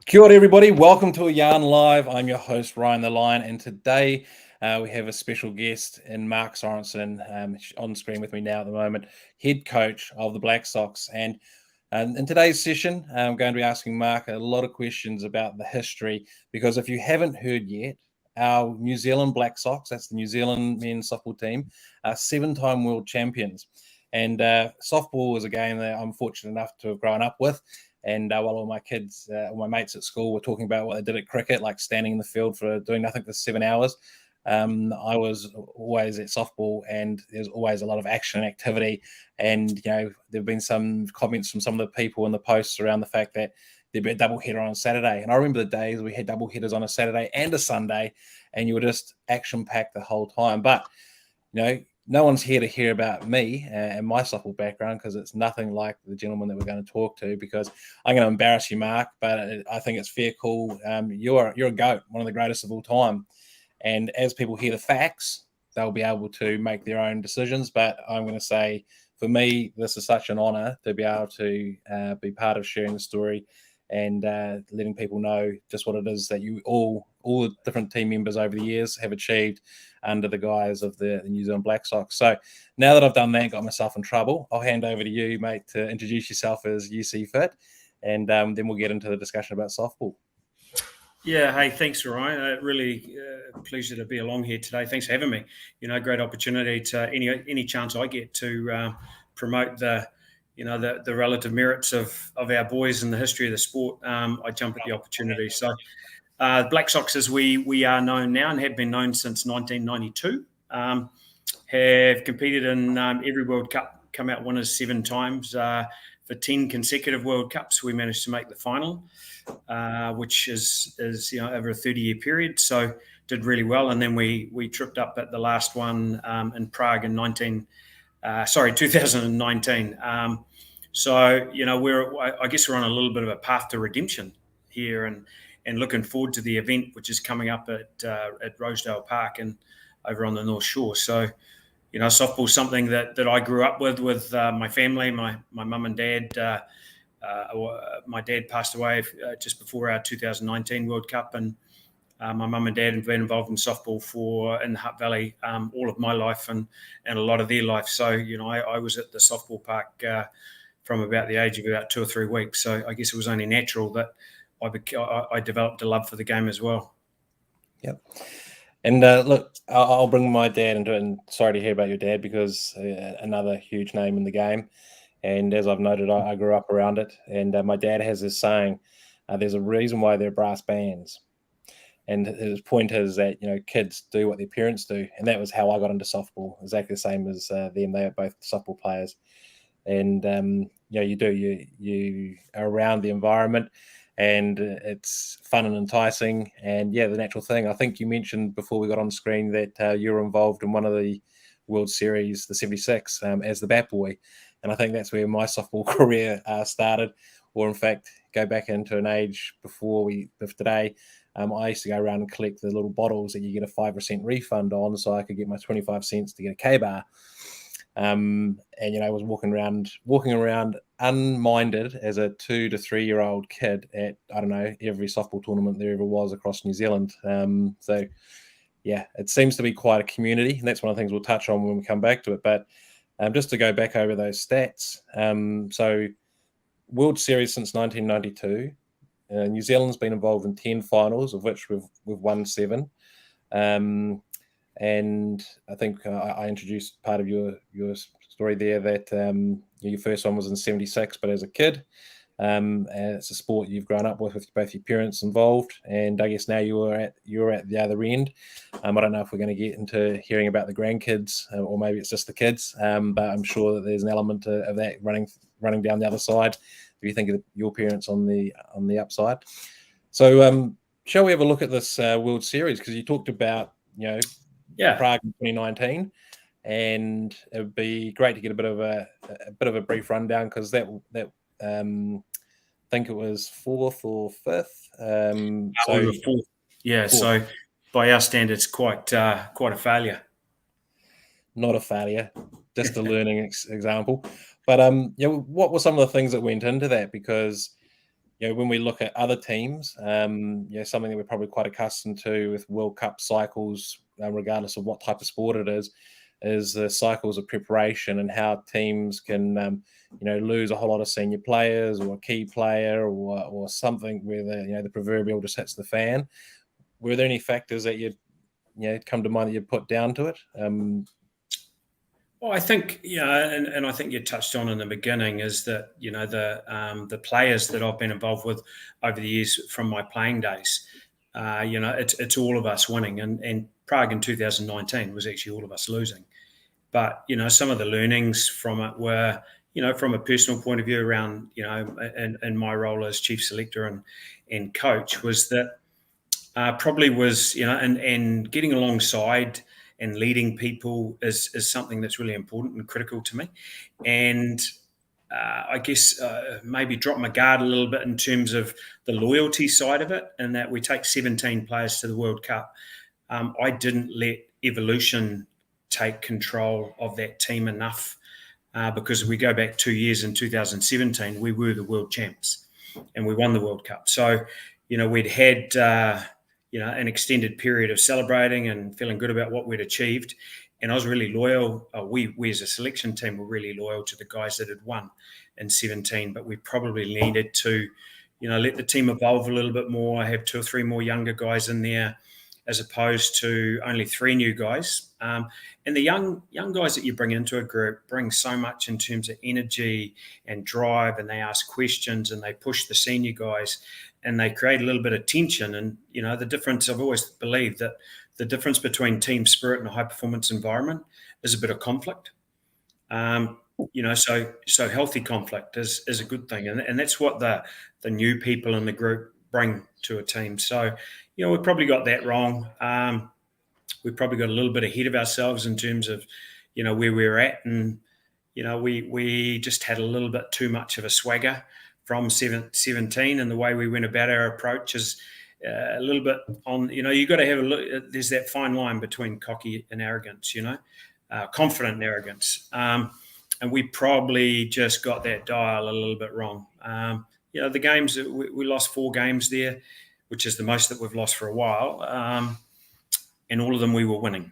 Kia ora, everybody. Welcome to A Yarn Live. I'm your host, Ryan the Lion, and today we have a special guest in Mark Sorenson on screen with me now at the moment, head coach of the Black Sox. And in today's session, I'm going to be asking Mark a lot of questions about the history, because if you haven't heard yet, our New Zealand Black Sox, that's the New Zealand men's softball team, are 7-time world champions. And softball is a game that I'm fortunate enough to have grown up with. And while all my kids, all my mates at school were talking about what they did at cricket, like standing in the field for doing nothing for 7 hours, I was always at softball, and there's always a lot of action and activity. And, there have been some comments from some of the people in the posts around the fact that there'd be a double header on Saturday. And I remember the days we had double headers on a Saturday and a Sunday, and you were just action-packed the whole time. But, no one's here to hear about me and my softball background, because it's nothing like the gentleman that we're going to talk to, because I'm going to embarrass you, Mark, but I think it's fair call. You're a GOAT, one of the greatest of all time. And as people hear the facts, they'll be able to make their own decisions. But I'm going to say, for me, this is such an honour to be able to be part of sharing the story and letting people know just what it is that you all the different team members over the years have achieved under the guise of the New Zealand Black Sox. So now that I've done that and got myself in trouble, I'll hand over to you, mate, to introduce yourself as you see fit, and then we'll get into the discussion about softball. Yeah, hey, thanks, Ryan. Really pleasure to be along here today. Thanks for having me. Great opportunity to any chance I get to promote the relative merits of our boys and the history of the sport. I jump at the opportunity. So, Black Sox, as we are known now and have been known since 1992, have competed in every World Cup, come out winners 7 times. For 10 consecutive World Cups, we managed to make the final, which is over a 30-year period. So did really well, and then we tripped up at the last one in Prague in 2019. So I guess we're on a little bit of a path to redemption here, and looking forward to the event, which is coming up at Rosedale Park and over on the North Shore. So, softball is something that I grew up with my family, my mum and dad. My dad passed away just before our 2019 World Cup, and my mum and dad have been involved in softball in the Hutt Valley all of my life and a lot of their life. So, I was at the softball park from about the age of about 2 or 3 weeks. So I guess it was only natural that I developed a love for the game as well. Yep. And look, I'll bring my dad into it, and sorry to hear about your dad, because another huge name in the game. And as I've noted, I grew up around it. And my dad has this saying, there's a reason why they're brass bands. And his point is that, kids do what their parents do. And that was how I got into softball, exactly the same as them. They are both softball players. And, you are around the environment, and it's fun and enticing. And, the natural thing. I think you mentioned before we got on screen that you were involved in one of the World Series, the 76, as the bat boy. And I think that's where my softball career started, or in fact, go back into an age before today. I used to go around and collect the little bottles that you get a 5% refund on, so I could get my 25 cents to get a K-bar. And I was walking around unminded as a 2 to 3 year old kid at, I don't know, every softball tournament there ever was across New Zealand. So it seems to be quite a community, and that's one of the things we'll touch on when we come back to it. But just to go back over those stats, so World Series since 1992, New Zealand's been involved in 10 finals, of which we've won 7. And I think I introduced part of your story there that your first one was in 76, but as a kid. And it's a sport you've grown up with both your parents involved, and I guess now you're at the other end. I don't know if we're going to get into hearing about the grandkids, or maybe it's just the kids, but I'm sure that there's an element of that running down the other side if you think of your parents on the upside. So shall we have a look at this World Series, because you talked about Prague in 2019, and it would be great to get a bit of a brief rundown, because that I think it was 4th or 5th. We were 4th. Yeah, 4th. So by our standards, quite a failure. Not a failure, just a learning example. But what were some of the things that went into that? Because when we look at other teams, something that we're probably quite accustomed to with World Cup cycles, regardless of what type of sport it is the cycles of preparation and how teams can, lose a whole lot of senior players or a key player or something where the proverbial just hits the fan. Were there any factors that you come to mind that you put down to it? Well, I think and I think you touched on in the beginning is that the players that I've been involved with over the years from my playing days, it's all of us winning, and Prague in 2019 was actually all of us losing. But some of the learnings from it were, from a personal point of view around, in my role as chief selector and coach, was that probably was, and getting alongside and leading people is something that's really important and critical to me. And I guess maybe drop my guard a little bit in terms of the loyalty side of it, and that we take 17 players to the World Cup. I didn't let evolution take control of that team enough, because we go back 2 years in 2017, we were the world champs and we won the World Cup. So, we'd had an extended period of celebrating and feeling good about what we'd achieved. And I was really loyal. We as a selection team were really loyal to the guys that had won in 17, but we probably needed to, let the team evolve a little bit more, have 2 or 3 more younger guys in there, as opposed to only 3 new guys. And the young guys that you bring into a group bring so much in terms of energy and drive, and they ask questions and they push the senior guys, and they create a little bit of tension. And, the difference, I've always believed that the difference between team spirit and a high performance environment is a bit of conflict. So healthy conflict is a good thing. And that's what the new people in the group bring to a team. So, we probably got that wrong. We probably got a little bit ahead of ourselves in terms of, where we're at. And, we just had a little bit too much of a swagger from 17, and the way we went about our approach is a little bit on, you've got to have a look. There's that fine line between cocky and arrogance, confident and arrogance. And we probably just got that dial a little bit wrong. The games, we lost 4 games there, which is the most that we've lost for a while. And all of them we were winning.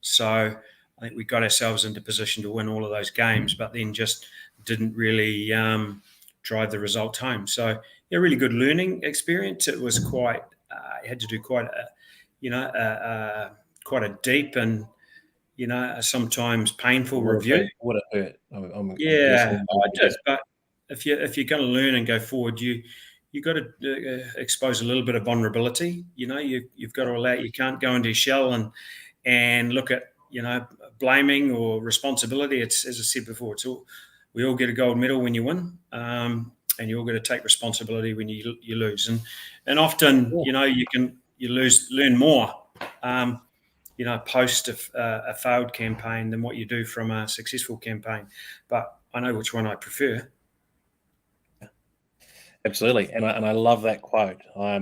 So I think we got ourselves into position to win all of those games, but then just didn't really drive the result home. So, really good learning experience. It was quite, had to do quite a deep and, sometimes painful review. Would it hurt? I'm Yeah, I did. But if you're going to learn and go forward, you got to expose a little bit of vulnerability. You've got to allow. You can't go into your shell and look at blaming or responsibility. It's, as I said before, we all get a gold medal when you win, and you all got to take responsibility when you lose. And often you learn more post a failed campaign than what you do from a successful campaign. But I know which one I prefer. Absolutely, and I love that quote. I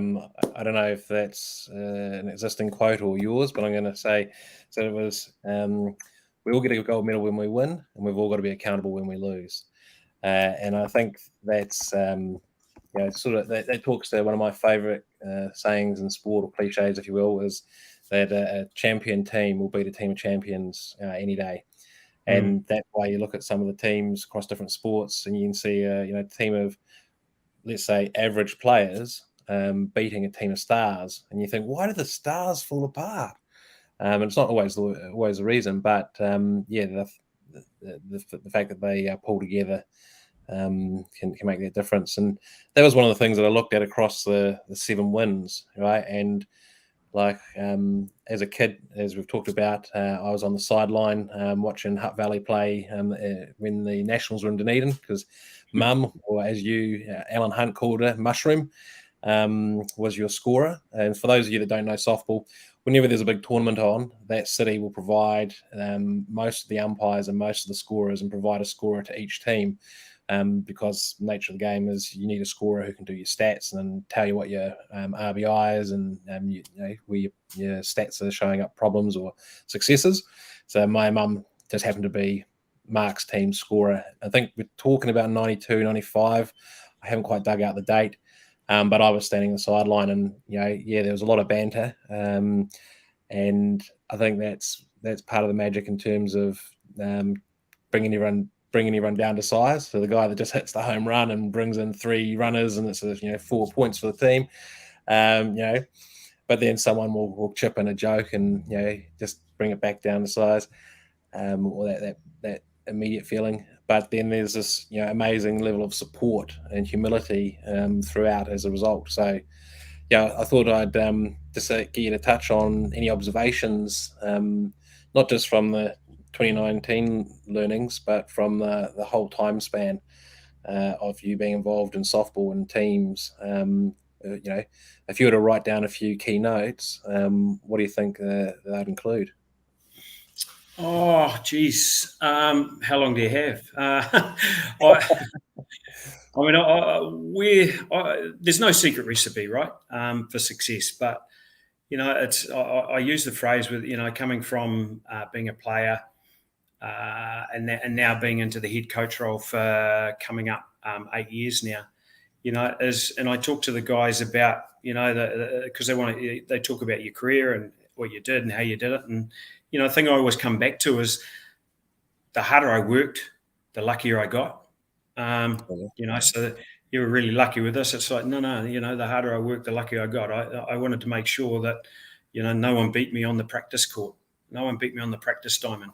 don't know if that's an existing quote or yours, but I'm going to say so. It was we all get a gold medal when we win, and we've all got to be accountable when we lose. And I think that's sort of that talks to one of my favourite sayings in sport, or cliches, if you will, is that a champion team will beat a team of champions any day. And that's why you look at some of the teams across different sports, and you can see a team of, let's say, average players beating a team of stars, and you think, why do the stars fall apart? And it's not always the reason, but the fact that they pull together can make that difference. And that was one of the things that I looked at across the 7 wins, right? And like as a kid, as we've talked about, I was on the sideline watching Hutt Valley play when the Nationals were in Dunedin, because Mum, or as you, Alan Hunt, called her, Mushroom, was your scorer. And for those of you that don't know softball, whenever there's a big tournament on, that city will provide most of the umpires and most of the scorers, and provide a scorer to each team. Because the nature of the game is you need a scorer who can do your stats and tell you what your RBI is, and where your stats are showing up problems or successes. So my mum just happened to be Mark's team scorer. I think we're talking about 92, 95. I haven't quite dug out the date, but I was standing on the sideline, and there was a lot of banter, and I think that's part of the magic in terms of bringing everyone down to size. So the guy that just hits the home run and brings in 3 runners, and it's 4 points for the team, but then someone will chip in a joke and just bring it back down to size, or that immediate feeling. But then there's this amazing level of support and humility throughout as a result. So I thought I'd just get you to touch on any observations, not just from the 2019 learnings, but from the whole time span of you being involved in softball and teams. If you were to write down a few key notes, what do you think that'd include? Oh, geez. How long do you have? There's no secret recipe, right, for success. But I use the phrase with coming from being a player and now being into the head coach role for coming up 8 years now. And I talk to the guys about because they talk about your career and what you did and how you did it, and the thing I always come back to is the harder I worked, the luckier I got. So you were really lucky with this. It's like, no, the harder I worked, the luckier I got. I wanted to make sure that, no one beat me on the practice court. No one beat me on the practice diamond.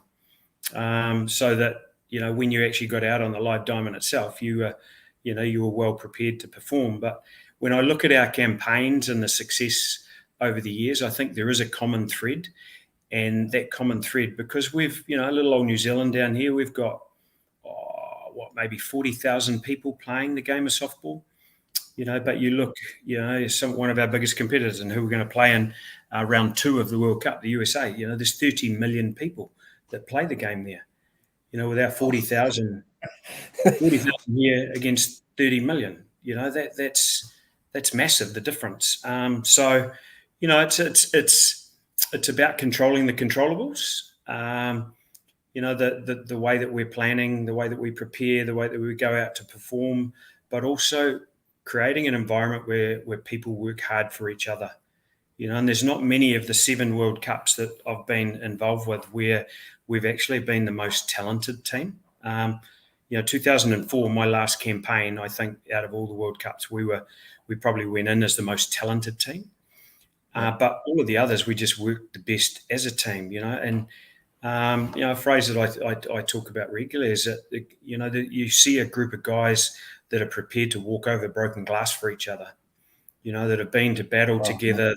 So that, when you actually got out on the live diamond itself, you were well prepared to perform. But when I look at our campaigns and the success over the years, I think there is a common thread. And that common thread, because we've, little old New Zealand down here, we've got, maybe 40,000 people playing the game of softball, but you look, one of our biggest competitors and who we're going to play in round 2 of the World Cup, the USA, there's 30 million people that play the game there, with our 40,000 here against 30 million, that's massive, the difference. So, it's about controlling the controllables. The way that we're planning, the way that we prepare, the way that we go out to perform, but also creating an environment where people work hard for each other. And there's not many of the 7 World Cups that I've been involved with where we've actually been the most talented team. 2004, my last campaign, I think out of all the World Cups, we probably went in as the most talented team. But all of the others, we just worked the best as a team, and a phrase that I talk about regularly is that, that you see a group of guys that are prepared to walk over broken glass for each other, that have been to battle together,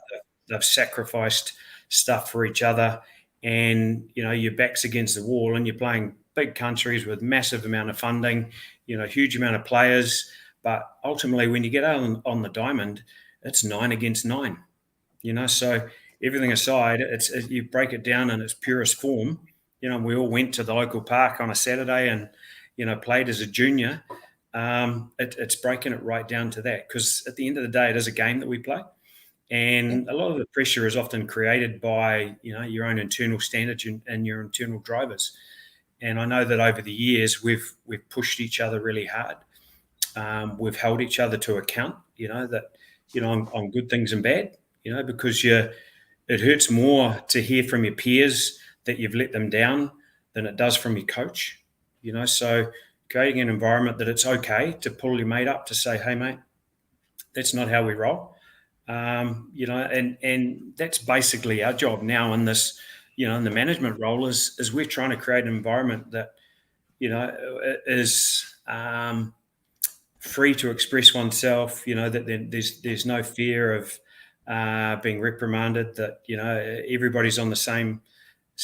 they've sacrificed stuff for each other, and, your back's against the wall and you're playing big countries with massive amount of funding, huge amount of players. But ultimately, when you get out on the diamond, it's 9 against 9. So everything aside, you break it down in its purest form. We all went to the local park on a Saturday and, played as a junior. It's breaking it right down to that, because at the end of the day, it is a game that we play. And a lot of the pressure is often created by, your own internal standards and your internal drivers. And I know that over the years, we've pushed each other really hard. We've held each other to account, on good things and bad. Because it hurts more to hear from your peers that you've let them down than it does from your coach. So creating an environment that it's okay to pull your mate up to say, hey, mate, that's not how we roll. And that's basically our job now in this, in the management role is we're trying to create an environment that, is free to express oneself, that there's no fear of being reprimanded, that everybody's on the same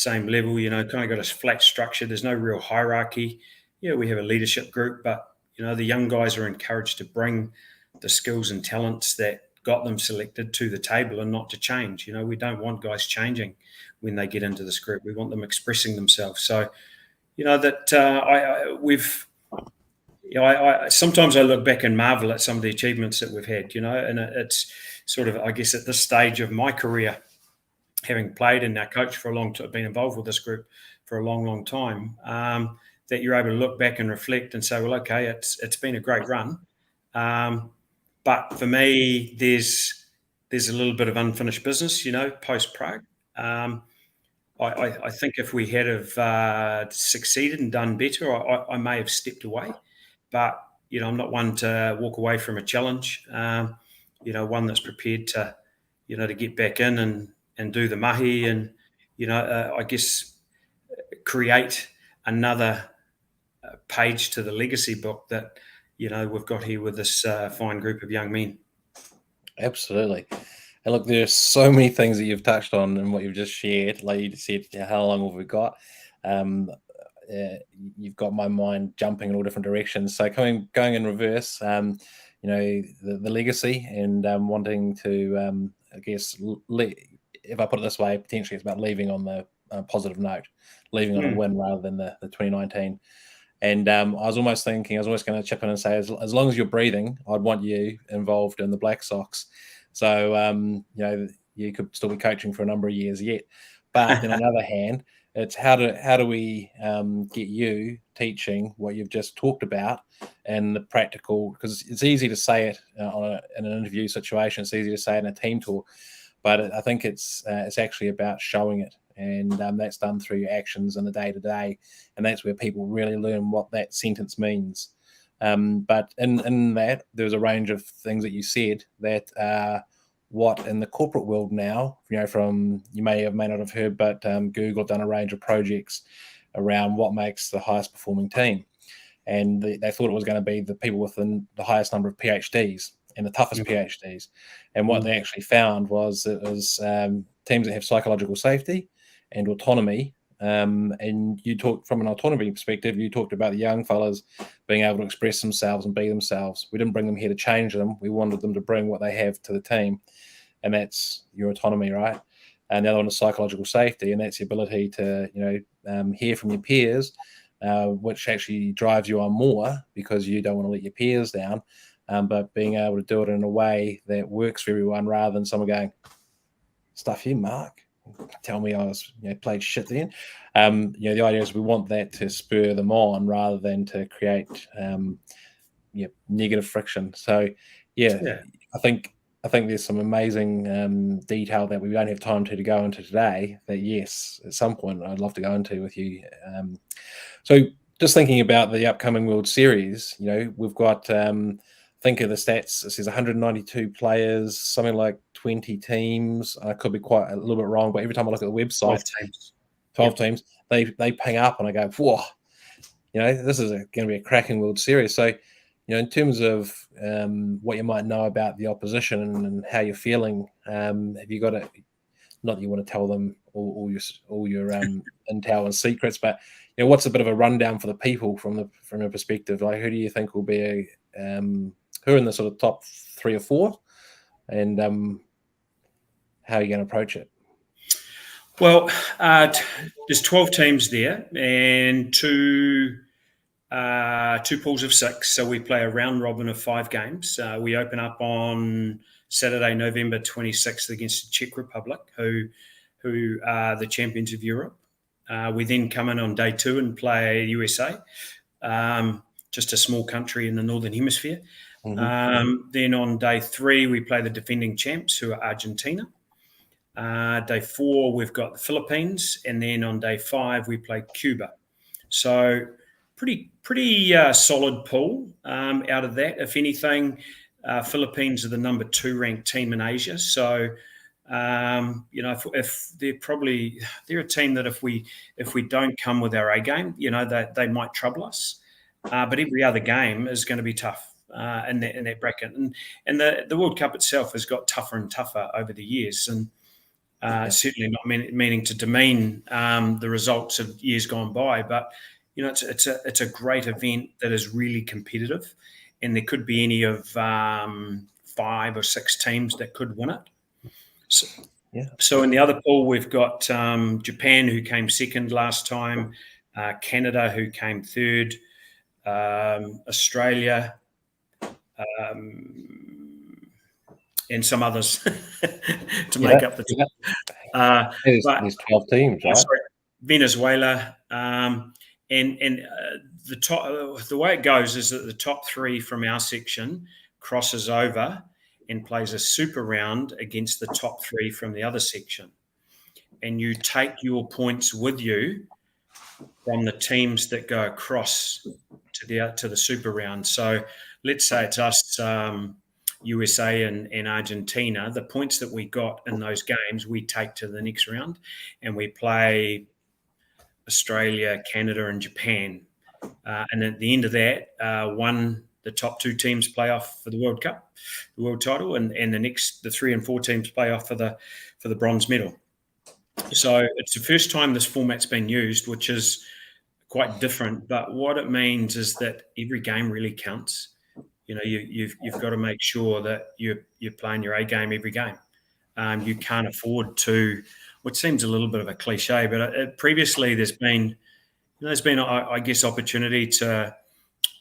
level, kind of got a flat structure. There's no real hierarchy. We have a leadership group, but the young guys are encouraged to bring the skills and talents that got them selected to the table and not to change. We don't want guys changing when they get into this group. We want them expressing themselves. So sometimes I look back and marvel at some of the achievements that we've had, and it's sort of, I guess, at this stage of my career, having played and now coached for a long time, been involved with this group for a long, long time, that you're able to look back and reflect and say, well, okay, it's been a great run. But for me, there's a little bit of unfinished business, post Prague. I think if we had have succeeded and done better, I may have stepped away. But I'm not one to walk away from a challenge. One that's prepared to, to get back in and do the mahi, and I guess create another page to the legacy book that we've got here with this fine group of young men. Absolutely. And look, there's so many things that you've touched on and what you've just shared. Like you said, how long have we got? You've got my mind jumping in all different directions. So going in reverse, the legacy and wanting to, I guess, if I put it this way, potentially it's about leaving on the positive note, leaving on a win rather than the 2019. And I was almost going to chip in and say, as long as you're breathing, I'd want you involved in the Black Sox. So, you could still be coaching for a number of years yet. But then on the other hand, it's how do we get you teaching what you've just talked about and the practical, because it's easy to say it in an interview situation. It's easy to say it in a team talk, but I think it's actually about showing it. And that's done through your actions in the day-to-day, and that's where people really learn what that sentence means. But in that, there's a range of things that you said that what in the corporate world now, from you may not have heard, but Google have done a range of projects around what makes the highest performing team, and they thought it was going to be the people with the highest number of PhDs and the toughest PhDs. And what they actually found was it was teams that have psychological safety and autonomy. And you talked from an autonomy perspective, you talked about the young fellas being able to express themselves and be themselves. We didn't bring them here to change them. We wanted them to bring what they have to the team. And that's your autonomy, right? And the other one is psychological safety. And that's the ability to, hear from your peers, which actually drives you on more because you don't want to let your peers down. But being able to do it in a way that works for everyone rather than someone going, stuff you, Mark. Tell me I was played shit then. The idea is we want that to spur them on rather than to create negative friction. So I think there's some amazing detail that we don't have time to go into today that yes, at some point I'd love to go into with you. So just thinking about the upcoming World Series, we've got think of the stats. It says 192 players, something like 20 teams. I could be quite a little bit wrong, but every time I look at the website, 12 teams, they ping up and I go, whoa, this is going to be a cracking World Series. So, in terms of what you might know about the opposition and how you're feeling, have you got it? Not that you want to tell them all your intel and secrets, but what's a bit of a rundown for the people from a perspective? Like, who do you think will be who are in the sort of top 3 or 4, and how are you going to approach it? Well, there's 12 teams there and two pools of 6. So we play a round robin of 5 games. We open up on Saturday, November 26th against the Czech Republic, who are the champions of Europe. We then come in on day 2 and play USA, just a small country in the Northern Hemisphere. Then on day 3, we play the defending champs, who are Argentina. Day 4, we've got the Philippines. And then on day 5, we play Cuba. So pretty solid pool out of that. If anything, Philippines are the number 2 ranked team in Asia. So, if they're a team that if we don't come with our A game, they might trouble us. But every other game is going to be tough in that bracket. And the World Cup itself has got tougher and tougher over the years. And certainly not meaning to demean the results of years gone by. But, it's a great event that is really competitive. And there could be any of 5 or 6 teams that could win it. So in the other pool, we've got Japan, who came second last time, Canada, who came third, Australia, and some others to make up the team. There's 12 teams, right? Sorry, Venezuela, and the way it goes is that the top 3 from our section crosses over and plays a super round against the top 3 from the other section. And you take your points with you from the teams that go across to the super round. So let's say it's us, USA and Argentina. The points that we got in those games, we take to the next round, and we play Australia, Canada, and Japan. And at the end of that, the top 2 teams play off for the World Cup, the world title, and the 3 and 4 teams play off for the bronze medal. So it's the first time this format's been used, which is quite different. But what it means is that every game really counts. You know, you've got to make sure that you're playing your A game every game. You can't afford to, which seems a little bit of a cliche, but previously there's been, I guess, opportunity to,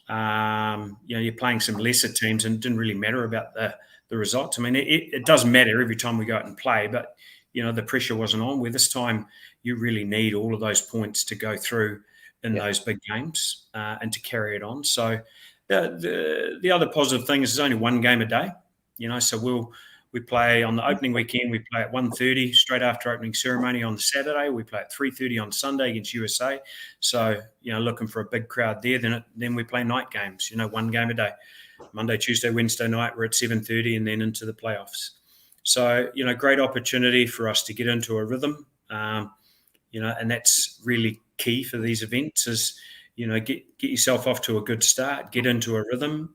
you're playing some lesser teams and it didn't really matter about the results. I mean, it does matter every time we go out and play, but, the pressure wasn't on. Where this time you really need all of those points to go through in those big games and to carry it on. So the other positive thing is there's only one game a day, so we play on the opening weekend. We play at 1:30 straight after opening ceremony on the Saturday. We play at 3:30 on Sunday against USA. So, looking for a big crowd there. Then we play night games, one game a day. Monday, Tuesday, Wednesday night, we're at 7:30 and then into the playoffs. So, great opportunity for us to get into a rhythm, and that's really key for these events is, get yourself off to a good start, get into a rhythm,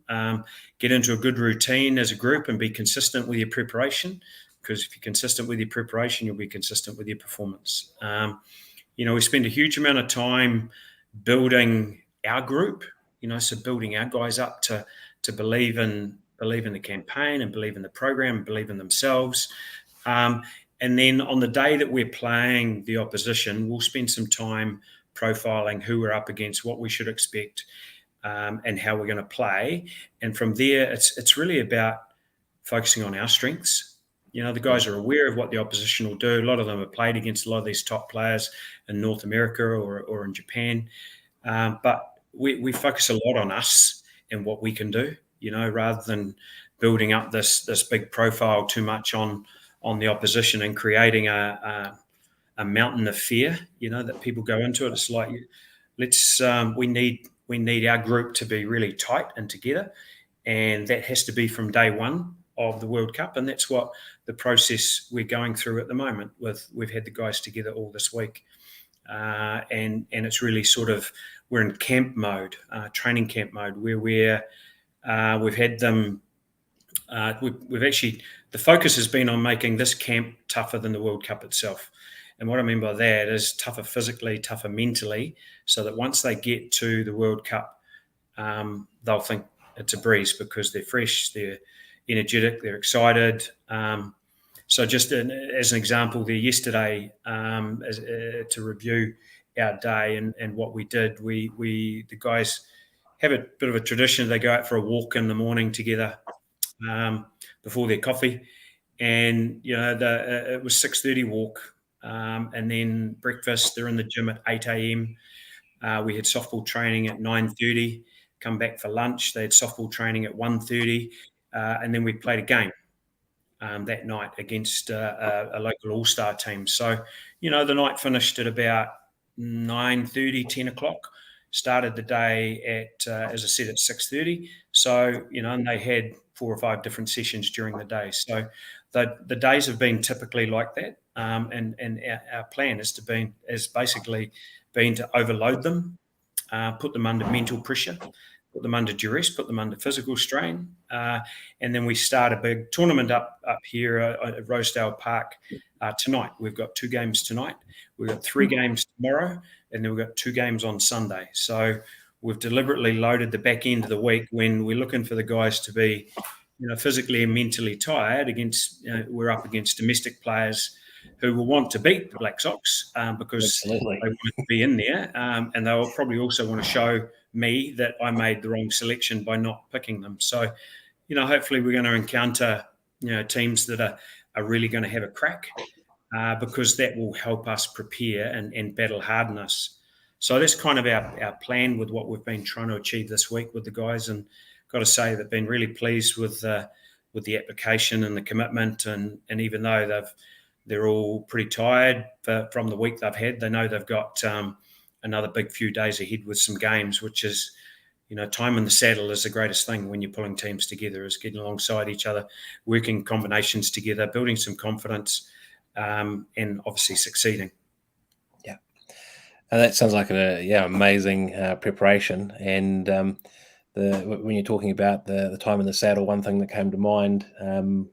get into a good routine as a group and be consistent with your preparation, because if you're consistent with your preparation, you'll be consistent with your performance. We spend a huge amount of time building our group, so building our guys up to believe in the campaign and believe in the program and believe in themselves. And then on the day that we're playing the opposition, we'll spend some time profiling who we're up against, what we should expect, and how we're going to play. And from there, it's really about focusing on our strengths. The guys are aware of what the opposition will do. A lot of them have played against a lot of these top players in North America or in Japan. But we focus a lot on us and what we can do, rather than building up this big profile too much on the opposition and creating a mountain of fear, that people go into it. It's like, we need our group to be really tight and together, and that has to be from day one of the World Cup, and that's what the process we're going through at the moment. We've had the guys together all this week, and it's really sort of, we're in camp mode, training camp mode, where we've had them. We've actually, the focus has been on making this camp tougher than the World Cup itself. And what I mean by that is tougher physically, tougher mentally, so that once they get to the World Cup, they'll think it's a breeze because they're fresh, they're energetic, they're excited. So just as an example there yesterday, to review our day and what we did, the guys have a bit of a tradition. They go out for a walk in the morning together before their coffee. And, it was 6:30 walk. And then breakfast, they're in the gym at 8 a.m. We had softball training at 9:30, come back for lunch. They had softball training at 1:30, and then we played a game that night against a local all-star team. So, the night finished at about 9:30, 10 o'clock. Started the day at, as I said, at 6:30. So, and they had 4 or 5 different sessions during the day. So the days have been typically like that. And our plan has basically been to overload them, put them under mental pressure, put them under duress, put them under physical strain. And then we start a big tournament up here at Rosedale Park tonight. We've got 2 games tonight. We've got 3 games tomorrow, and then we've got 2 games on Sunday. So we've deliberately loaded the back end of the week when we're looking for the guys to be, physically and mentally tired against, we're up against domestic players who will want to beat the Black Sox because Absolutely. they want to be in there. And they'll probably also want to show me that I made the wrong selection by not picking them. So, hopefully we're going to encounter, teams that are really going to have a crack because that will help us prepare and battle harden us. So that's kind of our plan with what we've been trying to achieve this week with the guys. And got to say they've been really pleased with the application and the commitment, and even though they're all pretty tired from the week they've had, they know they've got another big few days ahead with some games, which is, time in the saddle is the greatest thing when you're pulling teams together, is getting alongside each other, working combinations together, building some confidence, and obviously succeeding. Yeah, and that sounds like amazing preparation. And when you're talking about the time in the saddle, one thing that came to mind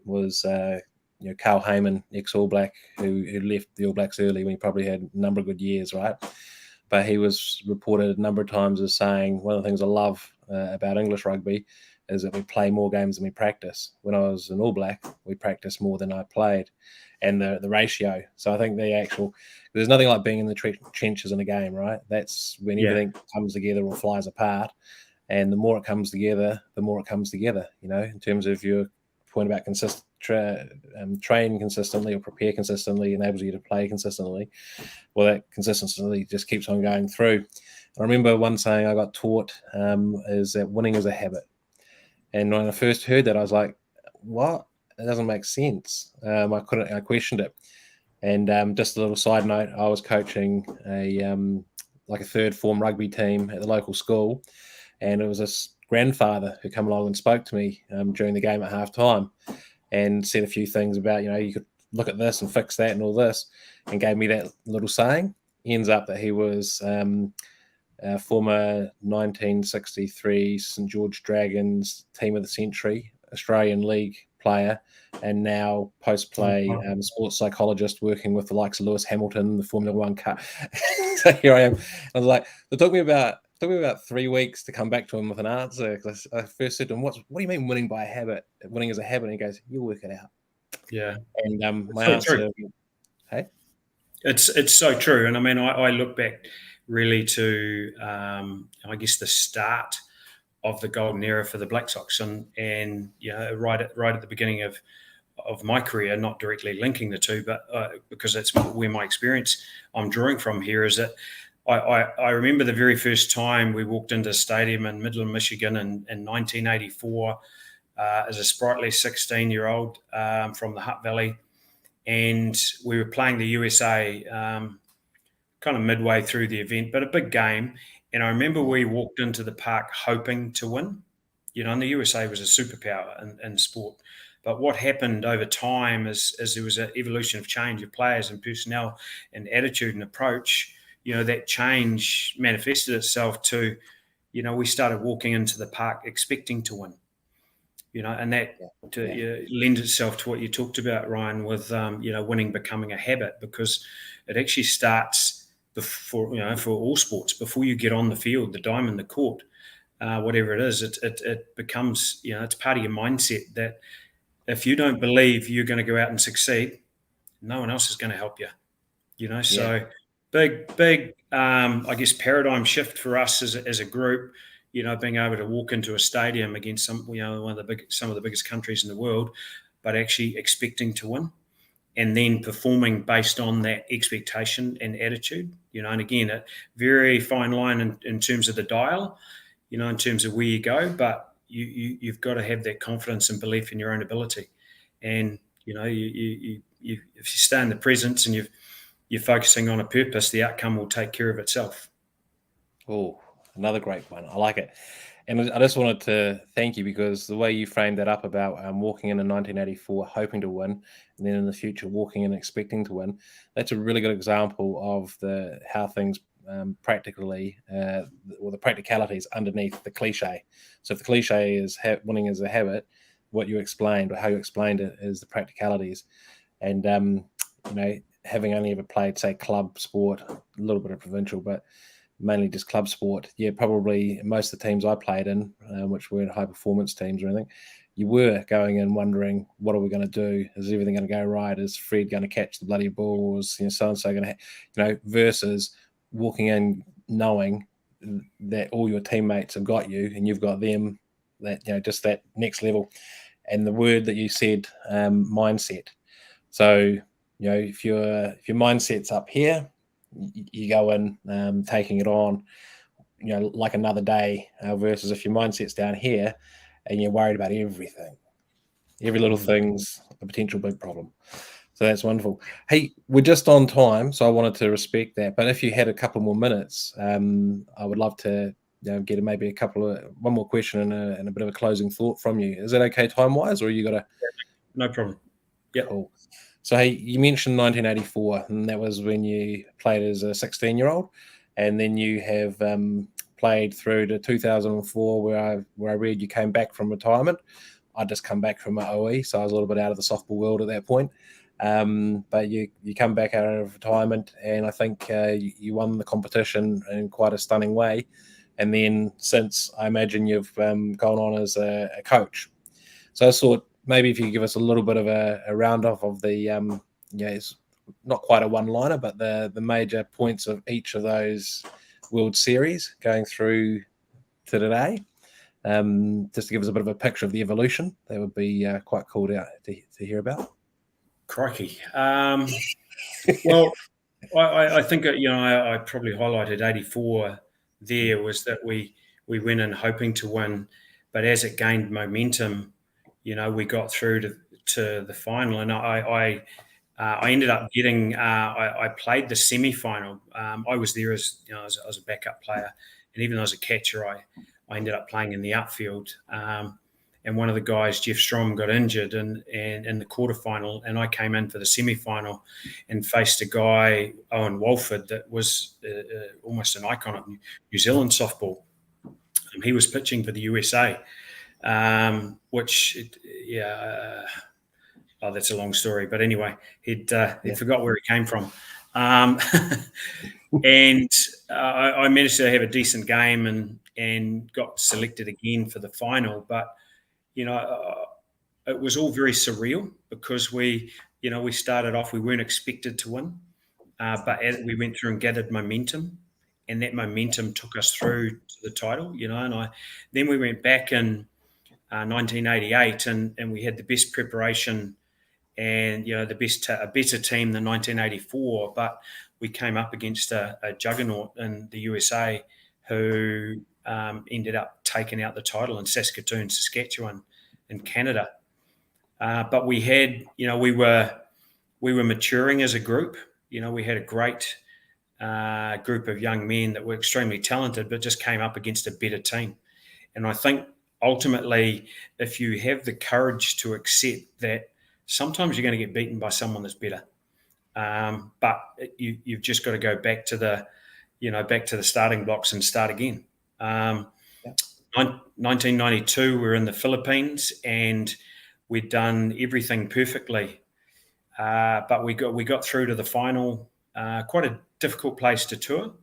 was Carl Heyman, ex-All Black, who left the All Blacks early when he probably had a number of good years, right? But he was reported a number of times as saying, one of the things I love about English rugby is that we play more games than we practice. When I was an All Black, we practiced more than I played, and the ratio. So I think there's nothing like being in the trenches in a game, right? That's when everything comes together or flies apart. And the more it comes together, in terms of your point about train consistently or prepare consistently enables you to play consistently. Well, that consistency just keeps on going through. I remember one saying I got taught is that winning is a habit. And when I first heard that, I was like, what? It doesn't make sense. I questioned it. And just a little side note, I was coaching a third form rugby team at the local school. And it was this grandfather who came along and spoke to me during the game at half time and said a few things about, you could look at this and fix that and all this, and gave me that little saying. Ends up that he was a former 1963 St George Dragons Team of the Century Australian League player, and now post-play sports psychologist working with the likes of Lewis Hamilton, the Formula One car. So here I am. I was like, it took me about 3 weeks to come back to him with an answer, because I first said to him, what do you mean winning by a habit? Winning is a habit. And he goes, you work it out. Yeah. And my answer, hey? It's so true. And I mean, I look back really to, I guess, the start of the golden era for the Black Sox, and right at the beginning of my career, not directly linking the two, but because that's where my experience I'm drawing from here, is that I remember the very first time we walked into a stadium in Midland, Michigan in 1984 as a sprightly 16-year-old from the Hutt Valley, and we were playing the USA kind of midway through the event, but a big game. And I remember we walked into the park hoping to win, and the USA was a superpower in sport. But what happened over time is there was an evolution of change of players and personnel and attitude and approach. That change manifested itself to, we started walking into the park expecting to win. And that lends itself to what you talked about, Ryan, with winning becoming a habit, because it actually starts before, for all sports, before you get on the field, the diamond, the court, whatever it is, it becomes, it's part of your mindset that if you don't believe you're going to go out and succeed, no one else is going to help you. So big, I guess, paradigm shift for us as a group. Being able to walk into a stadium against some of the biggest countries in the world, but actually expecting to win, and then performing based on that expectation and attitude. And again, a very fine line in terms of the dial, in terms of where you go, but you've got to have that confidence and belief in your own ability. And if you stay in the presence and you're focusing on a purpose, the outcome will take care of itself. Oh, another great one. I like it. And I just wanted to thank you, because the way you framed that up about walking in 1984 hoping to win, and then in the future walking in expecting to win, that's a really good example of how things practically, or the practicalities underneath the cliche. So if the cliche is winning is a habit, what you explained, or how you explained it, is the practicalities. And having only ever played, say, club sport, a little bit of provincial, but mainly just club sport, probably most of the teams I played in, which weren't high performance teams or anything, you were going in wondering, what are we going to do? Is everything going to go right? Is Fred going to catch the bloody balls? So and so going to, versus walking in knowing that all your teammates have got you and you've got them, that just that next level. And the word that you said, mindset. So if your mindset's up here, you go in taking it on, like another day, versus if your mindset's down here, and you're worried about everything. Every little thing's a potential big problem. So that's wonderful. Hey, we're just on time, so I wanted to respect that. But if you had a couple more minutes, I would love to get maybe one more question and a bit of a closing thought from you. Is that okay time-wise, or you got to? No problem. Yeah. Cool. So, hey, you mentioned 1984, and that was when you played as a 16-year-old, and then you have played through to 2004, where I read you came back from retirement. I'd just come back from my OE, so I was a little bit out of the softball world at that point. But you come back out of retirement, and I think you won the competition in quite a stunning way. And then since, I imagine you've gone on as a coach. So I thought maybe if you give us a little bit of a round off of the, it's not quite a one-liner, but the major points of each of those World Series going through to today. Just to give us a bit of a picture of the evolution, that would be quite cool to hear about. Crikey. Well, I think, I probably highlighted 84 there, was that we went in hoping to win, but as it gained momentum, we got through to the final, and I ended up getting, I played the semi-final. I was there as a backup player, and even though I was a catcher, I ended up playing in the outfield. And one of the guys, Jeff Strom, got injured in the quarterfinal, and I came in for the semi-final and faced a guy, Owen Walford, that was almost an icon of New Zealand softball. He was pitching for the USA, that's a long story. But anyway, he'd forgot where he came from. And I managed to have a decent game and got selected again for the final. But it was all very surreal, because we started off, we weren't expected to win, but as we went through and gathered momentum, and that momentum took us through to the title, and then we went back in 1988, and we had the best preparation and a better team than 1984, but we came up against a juggernaut in the USA who ended up taking out the title in Saskatoon, Saskatchewan, in Canada. But we had, we were maturing as a group. We had a great group of young men that were extremely talented, but just came up against a better team. And I think ultimately, if you have the courage to accept that sometimes you're going to get beaten by someone that's better, but you've just got to go back to the starting blocks and start again. 1992, we were in the Philippines, and we'd done everything perfectly, but we got through to the final. Quite a difficult place to tour.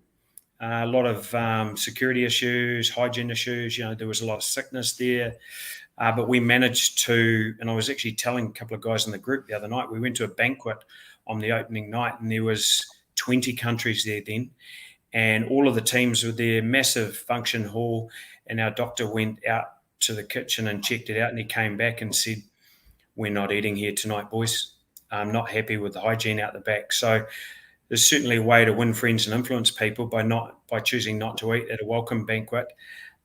A lot of security issues, hygiene issues. There was a lot of sickness there, but we managed to. And I was actually telling a couple of guys in the group the other night. We went to a banquet on the opening night, and there was 20 countries there then, and all of the teams were there. Massive function hall, and our doctor went out to the kitchen and checked it out, and he came back and said, "We're not eating here tonight, boys. I'm not happy with the hygiene out the back." So there's certainly a way to win friends and influence people by choosing not to eat at a welcome banquet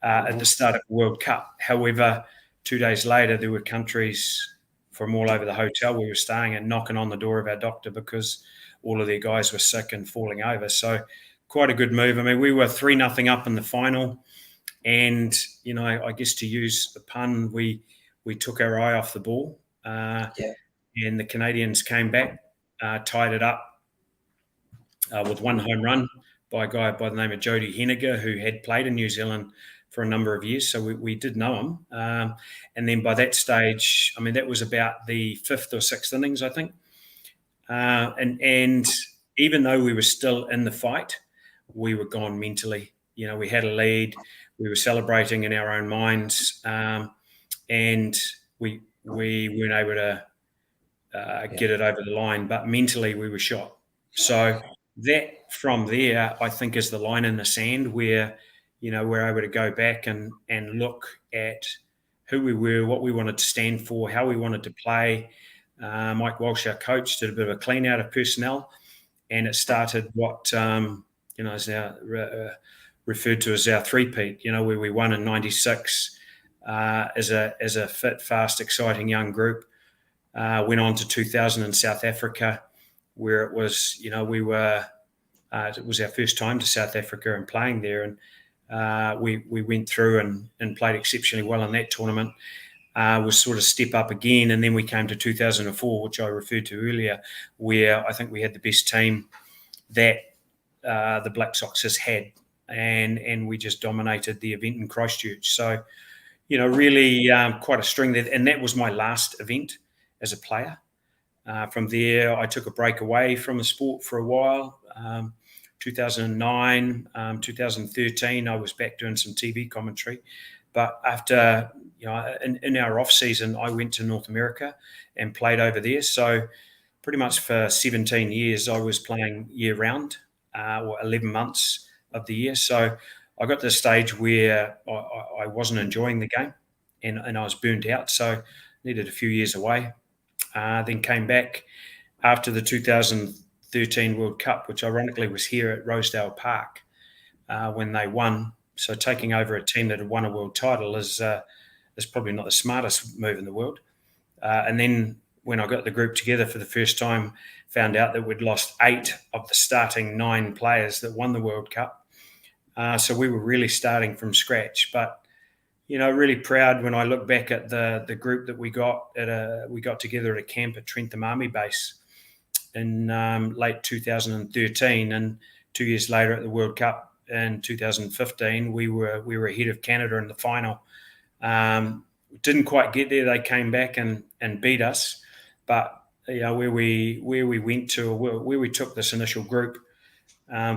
at the start of the World Cup. However, 2 days later, there were countries from all over the hotel we were staying at knocking on the door of our doctor because all of their guys were sick and falling over. So quite a good move. I mean, we were 3-0 up in the final, and I guess, to use the pun, we took our eye off the ball, and the Canadians came back, tied it up with one home run by a guy by the name of Jody Henniger, who had played in New Zealand for a number of years. So we did know him. And then by that stage, I mean, that was about the 5th or 6th innings, I think. And even though we were still in the fight, we were gone mentally. We had a lead. We were celebrating in our own minds. And we weren't able to get it over the line, but mentally we were shot. So that from there, I think, is the line in the sand where, we're able to go back and look at who we were, what we wanted to stand for, how we wanted to play. Mike Walsh, our coach, did a bit of a clean out of personnel, and it started what, is now referred to as our three-peat, where we won in 96, as a fit, fast, exciting young group. Went on to 2000 in South Africa, where it was, we were. It was our first time to South Africa and playing there, and we went through and played exceptionally well in that tournament. Was sort of step up again, and then we came to 2004, which I referred to earlier, where I think we had the best team that the Black Sox has had, and we just dominated the event in Christchurch. So, really quite a string there, and that was my last event as a player. From there, I took a break away from the sport for a while. 2009, 2013, I was back doing some TV commentary. But after, in our off season, I went to North America and played over there. So pretty much for 17 years, I was playing year round, or 11 months of the year. So I got to the stage where I wasn't enjoying the game, and I was burnt out. So needed a few years away. Then came back after the 2013 World Cup, which ironically was here at Rosedale Park when they won. So taking over a team that had won a world title is probably not the smartest move in the world. And then when I got the group together for the first time, found out that we'd lost 8 of the starting 9 players that won the World Cup. So we were really starting from scratch. But really proud when I look back at the group that we got together at a camp at Trentham Army Base in late 2013, and 2 years later at the World Cup in 2015, we were ahead of Canada in the final. Didn't quite get there. They came back and beat us, but where we went to, where we took this initial group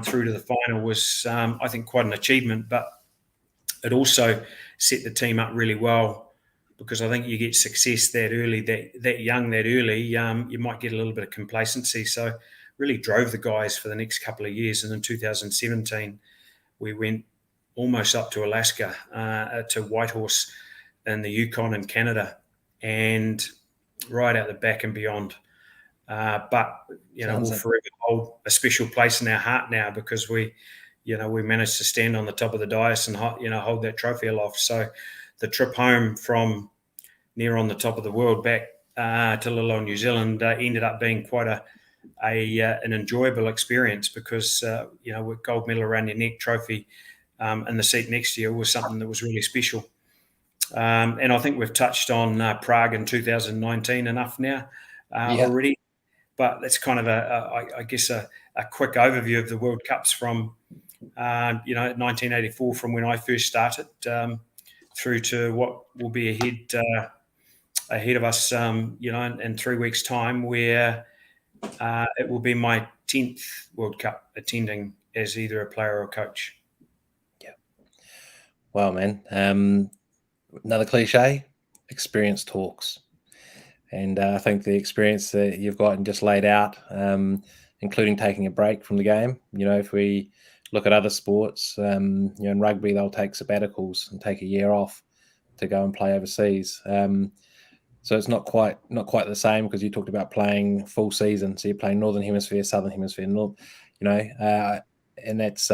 through to the final was, I think, quite an achievement. But it also set the team up really well, because I think you get success that early, that young, that early, you might get a little bit of complacency. So really drove the guys for the next couple of years. And in 2017, we went almost up to Alaska, to Whitehorse in the Yukon in Canada, and right out the back and beyond. But we'll forever hold a special place in our heart now, because we managed to stand on the top of the dais and hold that trophy aloft. So the trip home from near on the top of the world back to little old New Zealand ended up being quite an enjoyable experience, because with gold medal around your neck, trophy in the seat next to you was something that was really special. And I think we've touched on Prague in 2019 enough now already. But that's kind of I guess a quick overview of the World Cups from 1984, from when I first started, through to what will be ahead of us, in 3 weeks' time, where it will be my 10th World Cup attending as either a player or a coach. Yeah. Well, man, another cliche: experience talks. And I think the experience that you've got and just laid out, including taking a break from the game, if we look at other sports, in rugby, they'll take sabbaticals and take a year off to go and play overseas. So it's not quite the same, because you talked about playing full season. So you're playing Northern Hemisphere, Southern Hemisphere, and that's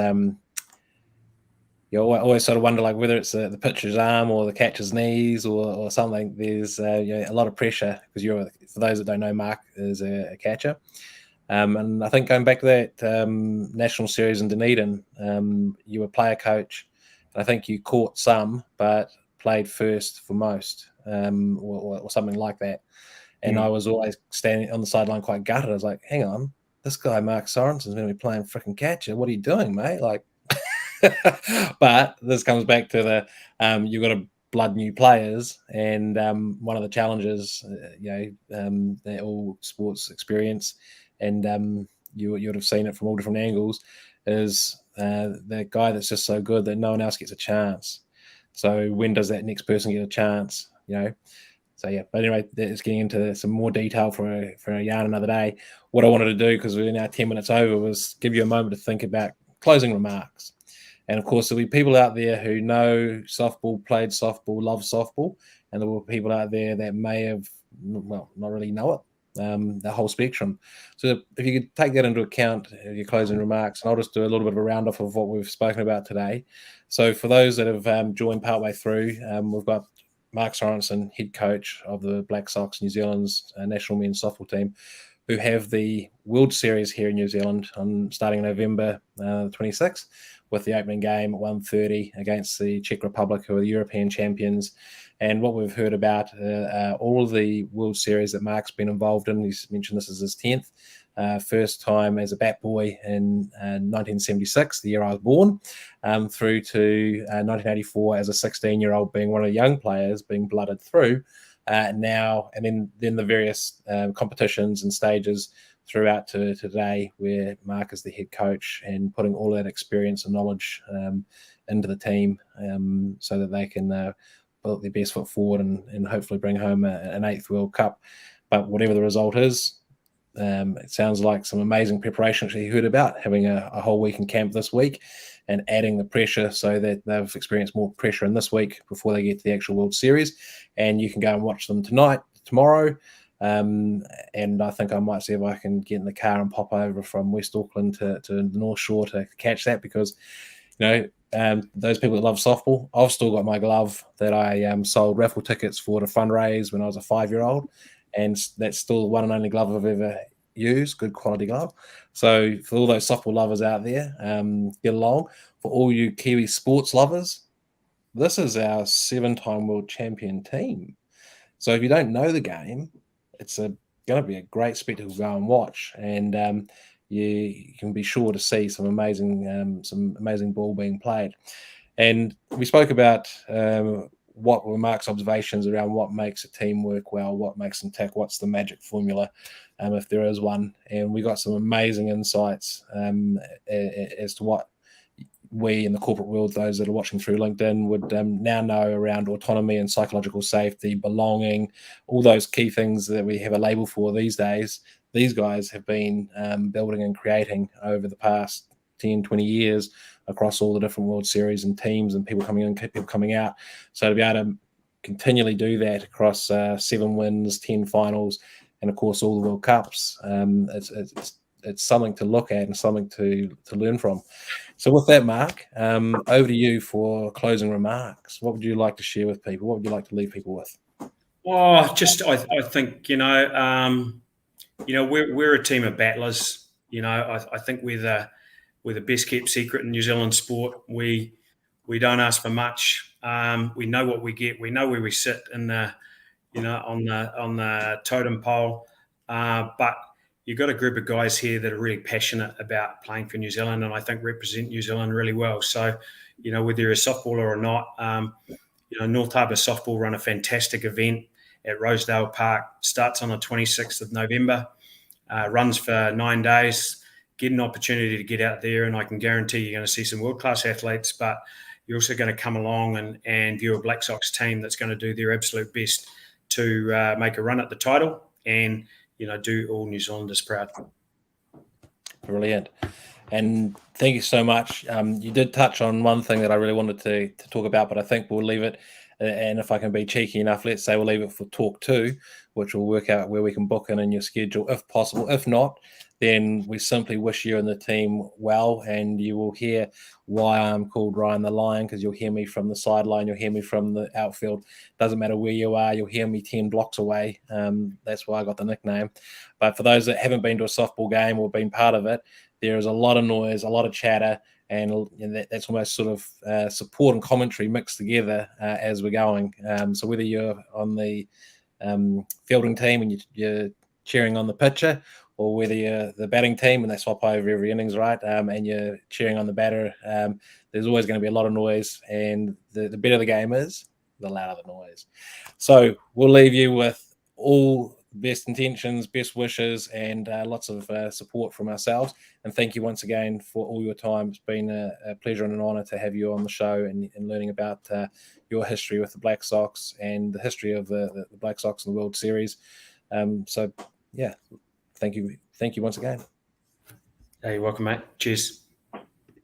you always sort of wonder, like, whether it's the pitcher's arm or the catcher's knees or something. There's a lot of pressure, because for those that don't know, Mark is a catcher. And I think going back to that national series in Dunedin, you were player coach. And I think you caught some, but played first for most, or something like that. And I was always standing on the sideline quite gutted. I was like, hang on, this guy, Mark Sorensen, is going to be playing freaking catcher. What are you doing, mate? Like, but this comes back to the you've got to blood new players, and one of the challenges, that all sports experience, and you would have seen it from all different angles, is the guy that's just so good that no one else gets a chance. So when does that next person get a chance? So yeah. But anyway, it's getting into some more detail for a yarn another day. What I wanted to do, because we're now 10 minutes over, was give you a moment to think about closing remarks. And of course, there'll be people out there who know softball, played softball, love softball, and there will be people out there that may have, not really know it, the whole spectrum. So if you could take that into account, your closing remarks, and I'll just do a little bit of a round off of what we've spoken about today. So for those that have joined partway through, we've got Mark Sorenson, head coach of the Black Sox, New Zealand's national men's softball team, who have the World Series here in New Zealand starting November 26th, with the opening game at 1:30 against the Czech Republic, who are the European champions. And what we've heard about all of the World Series that Mark's been involved in, he's mentioned this is his 10th. First time as a bat boy in 1976, the year I was born, through to 1984 as a 16-year-old, being one of the young players being blooded through now, and then the various competitions and stages throughout to today, where Mark is the head coach and putting all that experience and knowledge into the team so that they can put their best foot forward and hopefully bring home an 8th World Cup. But whatever the result is, it sounds like some amazing preparation. Actually, you heard about having a whole week in camp this week and adding the pressure so that they've experienced more pressure in this week before they get to the actual World Series. And you can go and watch them tomorrow. And I think I might see if I can get in the car and pop over from West Auckland to the North Shore to catch that, because, those people that love softball, I've still got my glove that I sold raffle tickets for to fundraise when I was a 5-year-old. And that's still the one and only glove I've ever used, good quality glove. So for all those softball lovers out there, get along. For all you Kiwi sports lovers, this is our 7-time world champion team. So if you don't know the game, it's going to be a great spectacle to go and watch. And you can be sure to see some amazing ball being played. And we spoke about what were Mark's observations around what makes a team work well, what makes them tick, what's the magic formula, if there is one. And we got some amazing insights as to what we in the corporate world, those that are watching through LinkedIn, would now know around autonomy and psychological safety, belonging, all those key things that we have a label for these days. These guys have been building and creating over the past 10, 20 years across all the different World Series and teams and people coming in, people coming out. So to be able to continually do that across 7 wins, 10 finals, and of course all the World Cups, it's something to look at and something to learn from. So with that, Mark, over to you for closing remarks. What would you like to share with people? What would you like to leave people with? Oh, I think we're a team of battlers. I think we're the best kept secret in New Zealand sport. We don't ask for much. We know what we get. We know where we sit in the on the totem pole. But you've got a group of guys here that are really passionate about playing for New Zealand, and I think represent New Zealand really well. So, whether you're a softballer or not, North Harbour Softball run a fantastic event at Rosedale Park. Starts on the 26th of November, runs for 9 days. Get an opportunity to get out there, and I can guarantee you're going to see some world-class athletes, but you're also going to come along and view a Black Sox team that's going to do their absolute best to make a run at the title and, do all New Zealanders proud. Brilliant. And thank you so much. You did touch on one thing that I really wanted to talk about, but I think we'll leave it. And if I can be cheeky enough, let's say we'll leave it for talk 2, which will work out where we can book in your schedule if possible. If not, then we simply wish you and the team well, and you will hear why I'm called Ryan the Lion, because you'll hear me from the sideline, you'll hear me from the outfield. Doesn't matter where you are, you'll hear me 10 blocks away. That's why I got the nickname. But for those that haven't been to a softball game or been part of it, there is a lot of noise, a lot of chatter, and that's almost sort of support and commentary mixed together as we're going. So whether you're on the fielding team and you're cheering on the pitcher, or whether you're the batting team and they swap over every innings, right, and you're cheering on the batter, there's always going to be a lot of noise, and the better the game is, the louder the noise. So we'll leave you with all best intentions, best wishes, and lots of support from ourselves. And thank you once again for all your time. It's been a pleasure and an honour to have you on the show and learning about your history with the Black Sox and the history of the Black Sox in the World Series. So, yeah, thank you once again. Hey, you're welcome, mate. Cheers.